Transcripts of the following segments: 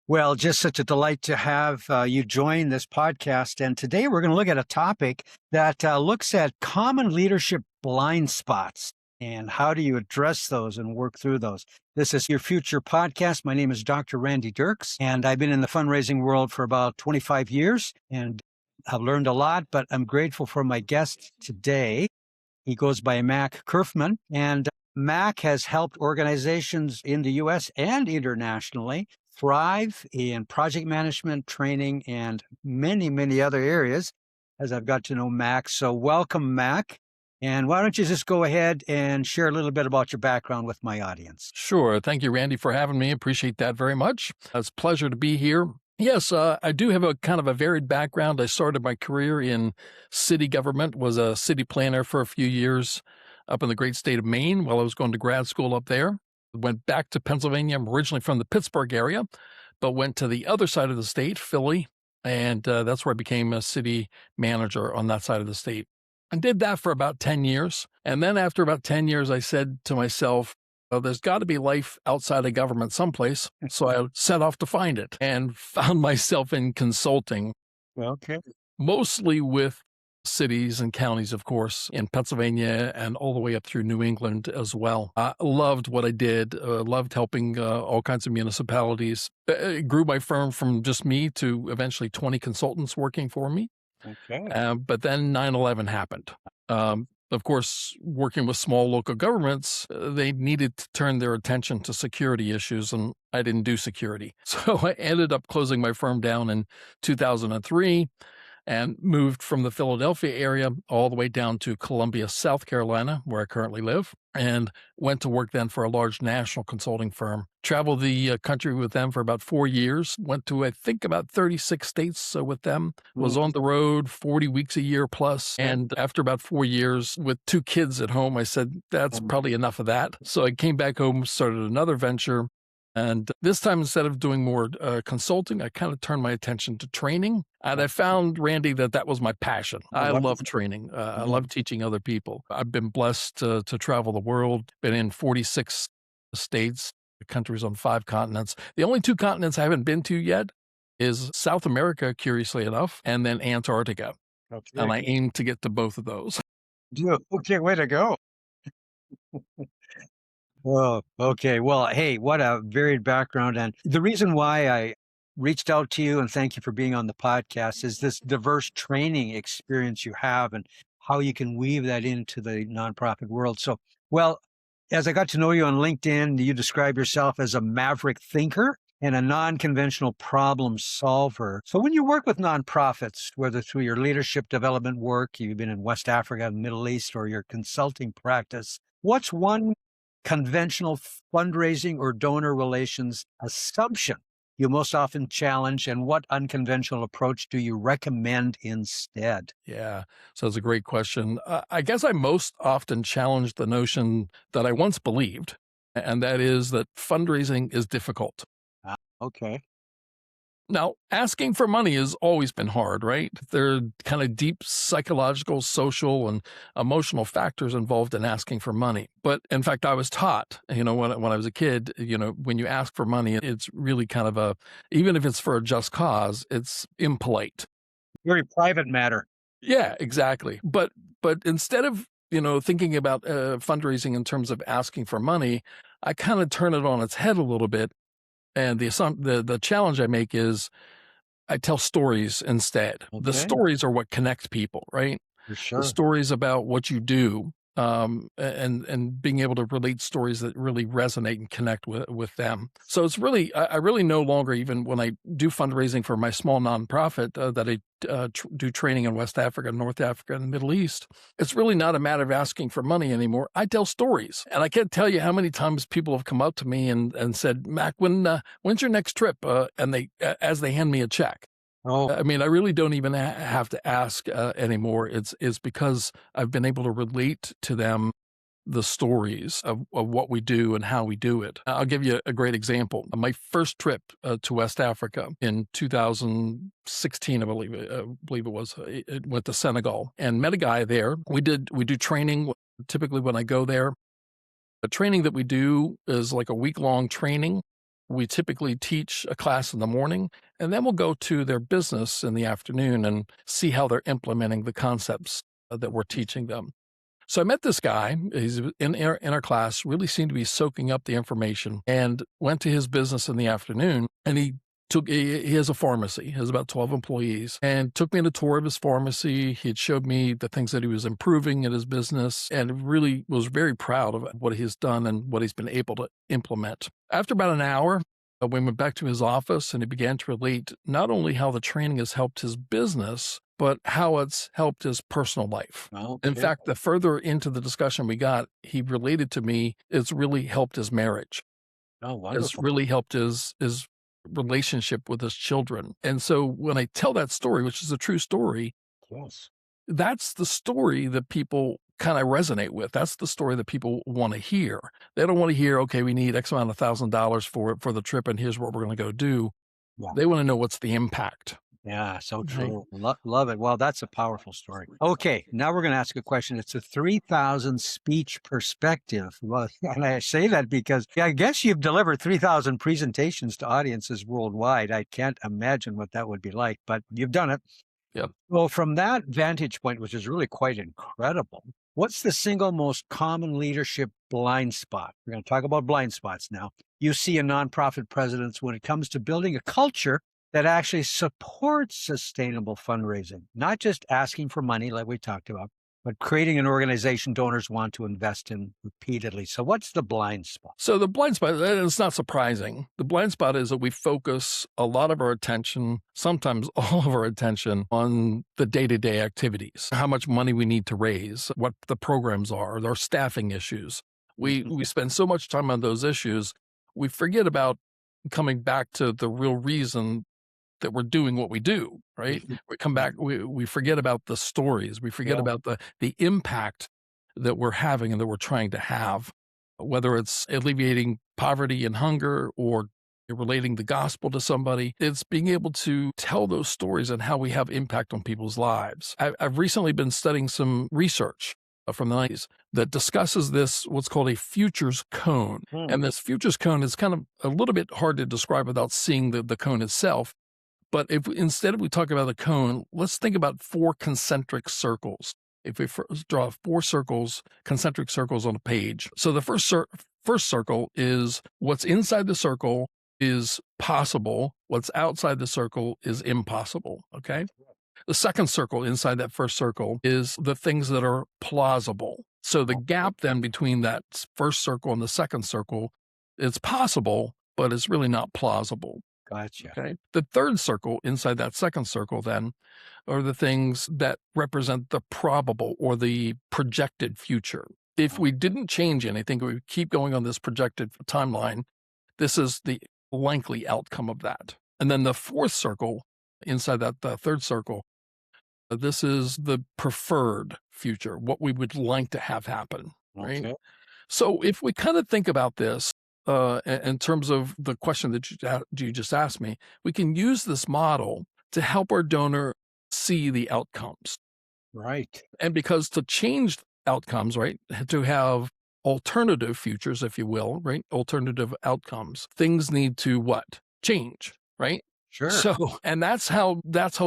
Well, just such a delight to have you join this podcast. And today we're going to look at a topic that looks at common leadership blind spots and how do you address those and work through those. This is your future podcast. My name is Dr. Randy Dirks, and I've been in the fundraising world for about 25 years and I've learned a lot, but I'm grateful for my guest today. He goes by Mac Curfman, and Mac has helped organizations in the US and internationally thrive in project management, training, and many, many other areas as I've got to know Mac. So welcome, Mac. And why don't you just go ahead and share a little bit about your background with my audience? Sure. Thank you, Randy, for having me. Appreciate that very much. It's a pleasure to be here. Yes, I do have a kind of a varied background. I started my career in city government, was a city planner for a few years up in the great state of Maine while I was going to grad school up there. Went back to Pennsylvania. I'm originally from the Pittsburgh area, but went to the other side of the state, Philly, and that's where I became a city manager on that side of the state. I did that for about 10 years. And then after about 10 years, I said to myself, well, there's got to be life outside of government someplace. So I set off to find it and found myself in consulting, Okay. mostly with cities and counties, of course, in Pennsylvania and all the way up through New England as well. I loved what I did, loved helping all kinds of municipalities. It grew my firm from just me to eventually 20 consultants working for me. Okay. But then 9/11 happened. Of course, working with small local governments, they needed to turn their attention to security issues, and I didn't do security. So I ended up closing my firm down in 2003 and moved from the Philadelphia area all the way down to Columbia, South Carolina, where I currently live, and went to work then for a large national consulting firm. Traveled the country with them for about 4 years, went to, I think, about 36 states with them, was on the road 40 weeks a year plus. And after about 4 years with 2 kids at home, I said, that's probably enough of that. So I came back home, started another venture. And this time, instead of doing more consulting, I kind of turned my attention to training. And I found, Randy, that was my passion. I love training. I love teaching other people. I've been blessed to travel the world, been in 46 states, countries on 5 continents. The only 2 continents I haven't been to yet is South America, curiously enough, and then Antarctica. And I Okay. aim to get to both of those. Okay, way to go. Oh, okay. Well, hey, what a varied background. And the reason why I reached out to you and thank you for being on the podcast is this diverse training experience you have and how you can weave that into the nonprofit world. So, well, as I got to know you on LinkedIn, you describe yourself as a maverick thinker and a non-conventional problem solver. So when you work with nonprofits, whether through your leadership development work, you've been in West Africa, the Middle East, or your consulting practice, what's one conventional fundraising or donor relations assumption you most often challenge, and what unconventional approach do you recommend instead? Yeah, so it's a great question. I guess I most often challenge the notion that I once believed, and that is that fundraising is difficult. Okay. Now, asking for money has always been hard, right? There are kind of deep psychological, social, and emotional factors involved in asking for money. But in fact, I was taught, when I was a kid, when you ask for money, it's really kind of even if it's for a just cause, it's impolite. Very private matter. Yeah, exactly. But instead of, thinking about fundraising in terms of asking for money, I kind of turn it on its head a little bit. And the challenge I make is I tell stories instead. The Okay. stories are what connect people, right? For The sure. stories about what you do, and being able to relate stories that really resonate and connect with them. So it's really, I really no longer, even when I do fundraising for my small nonprofit that I do training in West Africa, North Africa, and the Middle East, it's really not a matter of asking for money anymore. I tell stories. And I can't tell you how many times people have come up to me and said, Mac, when's your next trip? And as they hand me a check. Oh, I mean, I really don't even have to ask anymore. It's because I've been able to relate to them the stories of what we do and how we do it. I'll give you a great example. My first trip to West Africa in 2016, I believe it was, it went to Senegal and met a guy there. We do training. Typically when I go there, the training that we do is like a week-long training We typically teach a class in the morning, and then we'll go to their business in the afternoon and see how they're implementing the concepts that we're teaching them. So I met this guy. He's in our class, really seemed to be soaking up the information, and went to his business in the afternoon. And he has a pharmacy, he has about 12 employees, and took me on a tour of his pharmacy. He had showed me the things that he was improving in his business, and really was very proud of what he's done and what he's been able to implement. After about an hour, we went back to his office, and he began to relate not only how the training has helped his business, but how it's helped his personal life. In Okay. fact, the further into the discussion we got, he related to me, it's really helped his marriage. Oh, It's wonderful. really helped his relationship with his children. And so when I tell that story, which is a true story, Yes. that's the story that people kind of resonate with. That's the story that people want to hear. They don't want to hear, okay, we need X amount of $1,000 for the trip, and here's what we're going to go do. Yeah. They want to know what's the impact. Yeah, so Right. true. Love it. Well, that's a powerful story. Okay, now we're going to ask a question. It's a 3,000 speech perspective. Well, and I say that because yeah, I guess you've delivered 3,000 presentations to audiences worldwide. I can't imagine what that would be like, but you've done it. Yep. Well, from that vantage point, which is really quite incredible, what's the single most common leadership blind spot? We're going to talk about blind spots now. You see in nonprofit presidents when it comes to building a culture that actually supports sustainable fundraising, not just asking for money like we talked about, but creating an organization donors want to invest in repeatedly. So, what's the blind spot? So the blind spot, and it's not surprising. The blind spot is that we focus a lot of our attention, sometimes all of our attention, on the day-to-day activities, how much money we need to raise, what the programs are, our staffing issues. We spend so much time on those issues, we forget about coming back to the real reason that we're doing what we do, right? We come back, we forget about the stories, we forget Yeah. about the impact that we're having and that we're trying to have, whether it's alleviating poverty and hunger or relating the gospel to somebody. It's being able to tell those stories and how we have impact on people's lives. I've recently been studying some research from the 90s that discusses this, what's called a futures cone. Hmm. And this futures cone is kind of a little bit hard to describe without seeing the cone itself. But if instead we talk about a cone, let's think about 4 concentric circles. If we draw 4 circles, concentric circles on a page. So the first circle is what's inside the circle is possible. What's outside the circle is impossible. Okay. The second circle inside that first circle is the things that are plausible. So the gap then between that first circle and the second circle, it's possible, but it's really not plausible. Gotcha. Okay. The third circle inside that second circle then are the things that represent the probable or the projected future. If we didn't change anything, we keep going on this projected timeline, this is the likely outcome of that. And then the fourth circle inside that the third circle, this is the preferred future, what we would like to have happen, right? Okay. So if we kind of think about this in terms of the question that you just asked me, we can use this model to help our donor see the outcomes. Right. And because to change outcomes, right, to have alternative futures, if you will, right, alternative outcomes, things need to what? Change, right? Sure. So, and that's how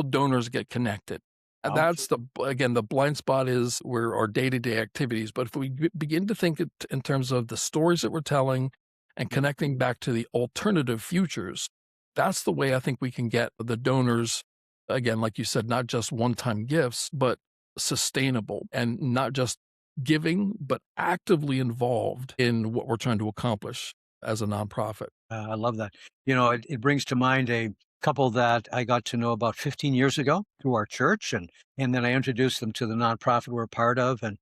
donors get connected. And Okay. that's again, the blind spot is where our day-to-day activities. But if we begin to think it in terms of the stories that we're telling and connecting back to the alternative futures, that's the way I think we can get the donors, again, like you said, not just one-time gifts, but sustainable and not just giving, but actively involved in what we're trying to accomplish as a nonprofit. I love that. It brings to mind a couple that I got to know about 15 years ago through our church, and then I introduced them to the nonprofit we're a part of, and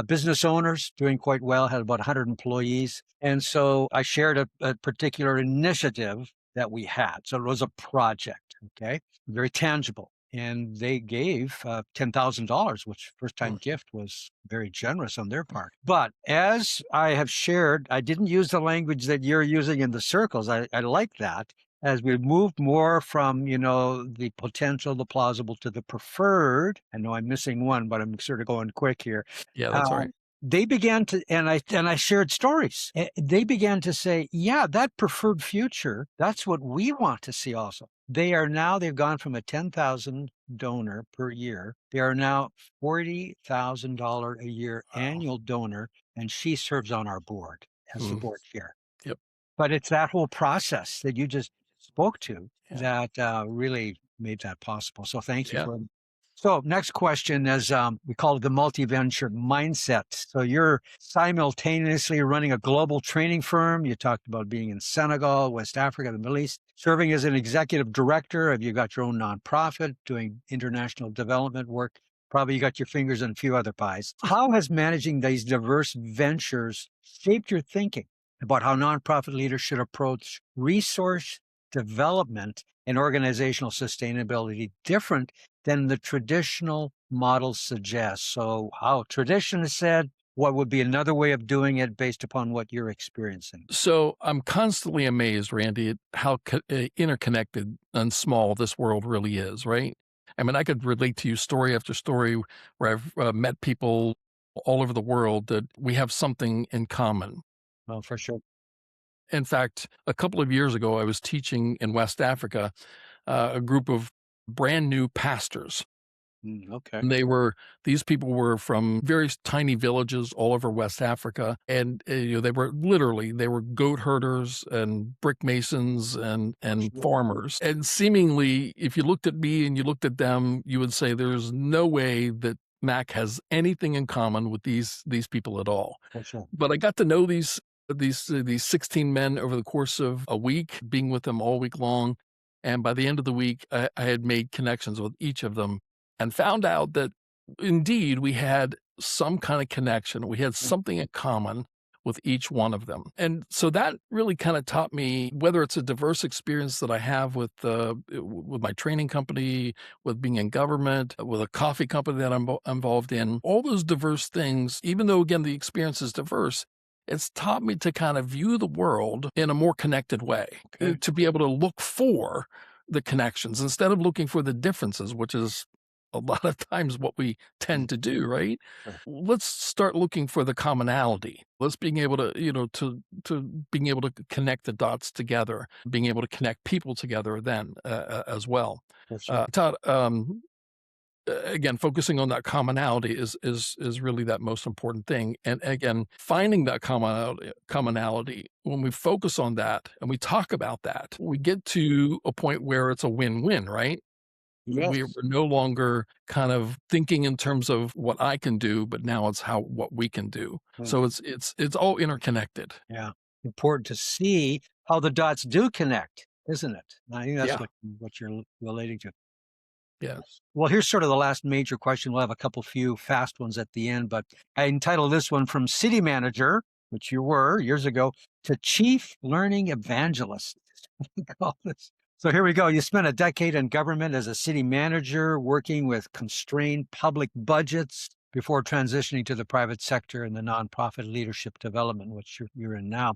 business owners doing quite well, had about 100 employees, and so I shared a particular initiative that we had. So it was a project, okay, very tangible, and they gave $10,000, which first time Mm. gift was very generous on their part. But as I have shared, I didn't use the language that you're using in the circles. I like that. As we moved more from, the potential, the plausible to the preferred. I know I'm missing one, but I'm sort of going quick here. Yeah, that's all Uh, right. they began to, and I shared stories. They began to say, yeah, that preferred future, that's what we want to see also. They've gone from a 10,000 donor per year. They are now $40,000 a year Wow. annual donor, and she serves on our board as the Mm, board chair. yep. But it's that whole process that you just spoke to Yeah. that really made that possible. So thank you Yeah. for. So next question is, we call it the multi-venture mindset. So you're simultaneously running a global training firm. You talked about being in Senegal, West Africa, the Middle East, serving as an executive director. Have you got your own nonprofit doing international development work? Probably you got your fingers in a few other pies. How has managing these diverse ventures shaped your thinking about how nonprofit leaders should approach resource development and organizational sustainability different than the traditional models suggest? So how tradition has said, what would be another way of doing it based upon what you're experiencing? So I'm constantly amazed, Randy, at how interconnected and small this world really is, right? I mean, I could relate to you story after story where I've met people all over the world that we have something in common. Well, for sure. In fact, a couple of years ago, I was teaching in West Africa a group of brand new pastors. Okay. And these people were from various tiny villages all over West Africa. And, they were goat herders and brick masons and Sure. farmers. And seemingly, if you looked at me and you looked at them, you would say there's no way that Mac has anything in common with these people at all. For sure. But I got to know these 16 men over the course of a week, being with them all week long. And by the end of the week, I had made connections with each of them and found out that indeed we had some kind of connection. We had something in common with each one of them. And so that really kind of taught me, whether it's a diverse experience that I have with my training company, with being in government, with a coffee company that I'm involved in, all those diverse things, even though again the experience is diverse, it's taught me to kind of view the world in a more connected way, Okay. to be able to look for the connections instead of looking for the differences, which is a lot of times what we tend to do, right? Sure. Let's start looking for the commonality. Let's being able to, to being able to connect the dots together, being able to connect people together then as well. For sure. Todd, again, focusing on that commonality is really that most important thing. And again, finding that commonality, when we focus on that and we talk about that, we get to a point where it's a win-win, right? We're Yes. no longer kind of thinking in terms of what I can do, but now it's what we can do. Mm. So it's all interconnected. Yeah. Important to see how the dots do connect, isn't it? I think that's Yeah. what you're relating to. Yes. Well, here's sort of the last major question. We'll have a couple few fast ones at the end, but I entitled this one From City Manager, which you were years ago, to Chief Learning Evangelist. We call this. So here we go. You spent a decade in government as a city manager, working with constrained public budgets before transitioning to the private sector and the nonprofit leadership development, which you're in now.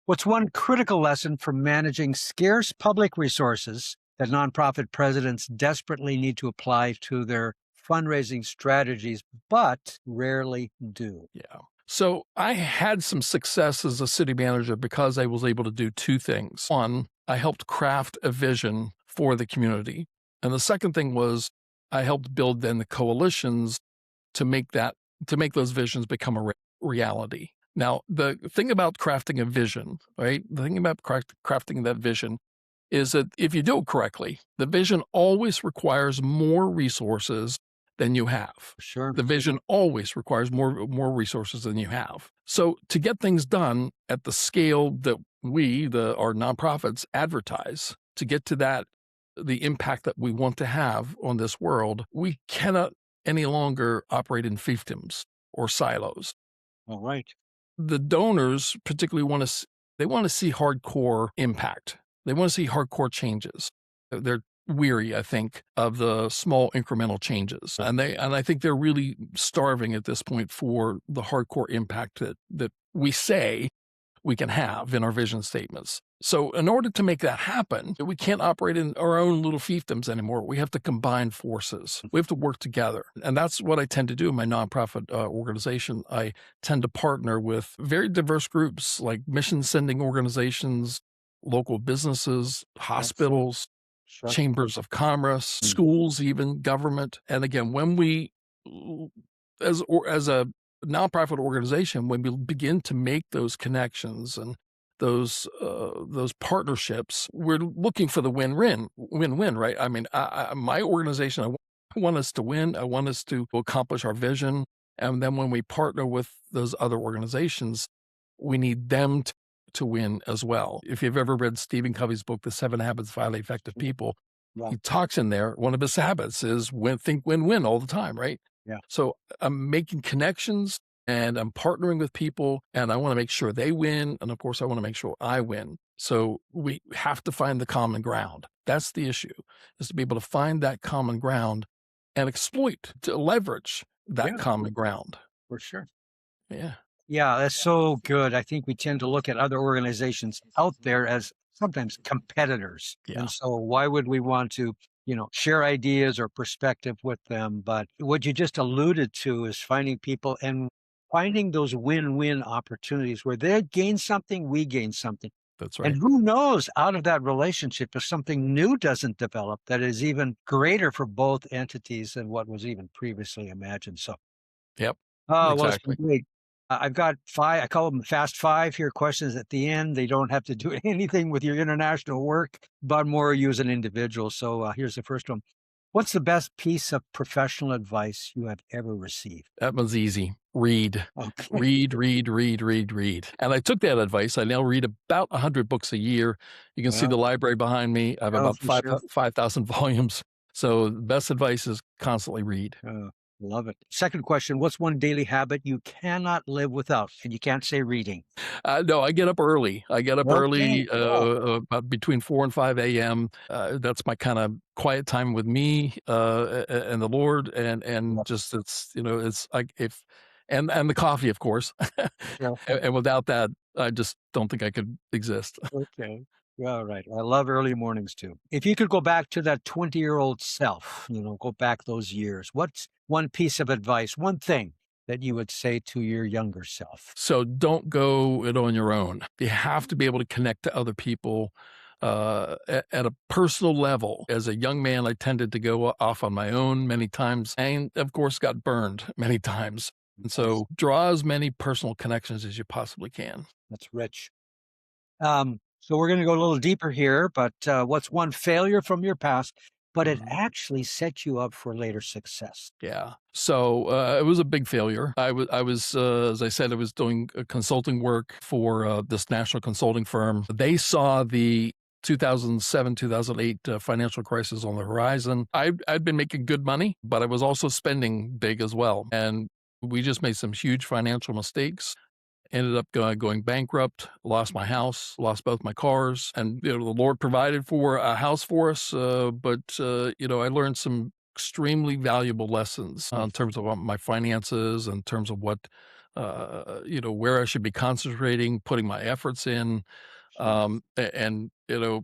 What's one critical lesson from managing scarce public resources that nonprofit presidents desperately need to apply to their fundraising strategies, but rarely do? Yeah. So I had some success as a city manager because I was able to do two things. One, I helped craft a vision for the community. And the second thing was I helped build then the coalitions to make those visions become a reality. Now, the thing about crafting a vision, right? The thing about crafting that vision is that if you do it correctly, the vision always requires more resources than you have. Sure. The vision always requires more resources than you have. So to get things done at the scale that our nonprofits advertise, to get to the impact that we want to have on this world, we cannot any longer operate in fiefdoms or silos. All right. The donors particularly want to see hardcore impact. They want to see hardcore changes. They're weary, I think, of the small incremental changes. And I think they're really starving at this point for the hardcore impact that we say we can have in our vision statements. So, in order to make that happen, we can't operate in our own little fiefdoms anymore. We have to combine forces. We have to work together. And that's what I tend to do in my nonprofit organization. I tend to partner with very diverse groups like mission sending organizations, local businesses, Yes. hospitals, Sure. chambers of commerce, Mm. schools, even government. And again, when we, as a nonprofit organization, when we begin to make those connections and those partnerships, we're looking for the win-win, right? I mean, my organization, I want us to win. I want us to accomplish our vision. And then when we partner with those other organizations, we need them to win as well. If you've ever read Stephen Covey's book, The 7 Habits of Highly Effective People, Yeah. he talks in there, one of his habits is think win-win all the time, right? Yeah. So I'm making connections and I'm partnering with people and I want to make sure they win. And of course, I want to make sure I win. So we have to find the common ground. That's the issue, is to be able to find that common ground and exploit, to leverage that Yeah. common ground. For sure. Yeah. Yeah, that's so good. I think we tend to look at other organizations out there as sometimes competitors. Yeah. And so why would we want to, share ideas or perspective with them? But what you just alluded to is finding people and finding those win-win opportunities where they gain something, we gain something. That's And right. who knows out of that relationship if something new doesn't develop that is even greater for both entities than what was even previously imagined. So Yep. oh, well, it's been Exactly. great. I've got 5, I call them fast 5 here, questions at the end. They don't have to do anything with your international work, but more you as an individual. So, here's the first one. What's the best piece of professional advice you have ever received? That one's easy. Read. Okay. Read, read, read, read, read. And I took that advice. I now read about 100 books a year. You can see Well, the library behind me. I have oh, about for sure. 5,000 volumes. So the best advice is constantly read. Love it. Second question. What's one daily habit you cannot live without? And you can't say reading. No, I get up early. I get up Okay. early, Yeah. about between 4 and 5 AM. That's my kinda quiet time with me, and the Lord, Yeah. and just it's like if and the coffee, of course. Sure. And without that, I just don't think I could exist. Okay. Yeah, all right. I love early mornings too. If you could go back to that 20-year-old self, go back those years, what's one piece of advice, one thing that you would say to your younger self? So don't go it on your own. You have to be able to connect to other people at a personal level. As a young man, I tended to go off on my own many times and, of course, got burned many times. And Yes, so draw as many personal connections as you possibly can. that's rich. So we're going to go a little deeper here, but what's one failure from your past, but it Mhm. actually set you up for later success? Yeah. So it was a big failure. I was, as I said, I was doing consulting work for this national consulting firm. They saw the 2007, 2008 financial crisis on the horizon. I'd been making good money, but I was also spending big as well. And we just made some huge financial mistakes. Ended up going bankrupt, lost my house, lost both my cars, and the Lord provided for a house for us. But I learned some extremely valuable lessons Mm. in terms of my finances, in terms of what where I should be concentrating, putting my efforts in, Sure. and it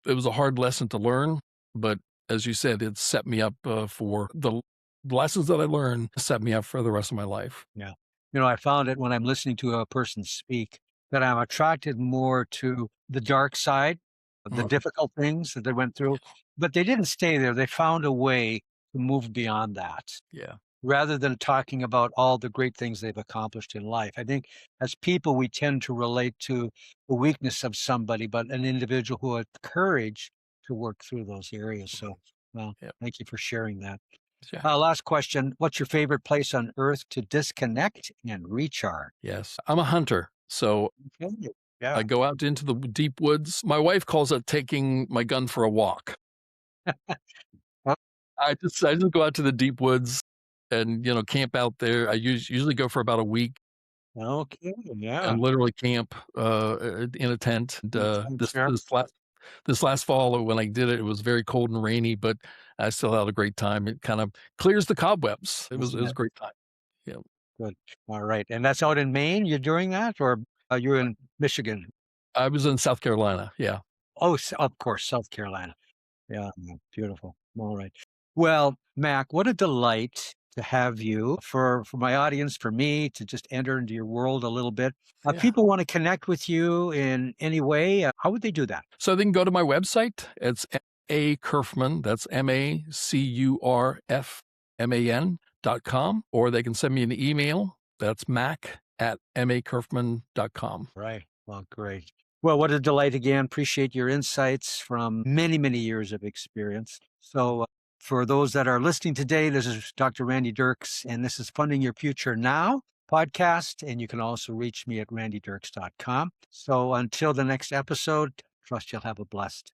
was a hard lesson to learn, but as you said, it set me up for the lessons that I learned set me up for the rest of my life. Yeah. I found it when I'm listening to a person speak that I'm attracted more to the dark side, the Mhm. difficult things that they went through, but they didn't stay there. They found a way to move beyond that Yeah. rather than talking about all the great things they've accomplished in life. I think as people, we tend to relate to the weakness of somebody, but an individual who had courage to work through those areas. Mhm. So, well, Yep. thank you for sharing that. Yeah. Last question. What's your favorite place on earth to disconnect and recharge? Yes. I'm a hunter, so Okay. I Yeah. go out into the deep woods. My wife calls it taking my gun for a walk. Oh, I just go out to the deep woods and, camp out there. I usually go for about a week okay. Yeah. and literally camp, in a tent. And, Thanks, sir. this last fall when I did it, it was very cold and rainy, but I still had a great time. It kind of clears the cobwebs. It was Isn't it was it a great time. Yeah. good? All right. And that's out in Maine. You're doing that, or You're in Michigan. I was in South Carolina. Yeah. Oh, of course, South Carolina. Yeah, beautiful. All right. Well, Mac, what a delight to have you for my audience, for me to just enter into your world a little bit. Yeah. People want to connect with you in any way. How would they do that? So they can go to my website. It's A Curfman. That's MACURFMAN.com. Or they can send me an email. That's mac@macurfman.com. Right. Well, great. Well, what a delight again. Appreciate your insights from many, many years of experience. So, for those that are listening today, this is Dr. Randy Dirks, and this is Funding Your Future Now podcast. And you can also reach me at randydirks.com. So, until the next episode, trust you'll have a blessed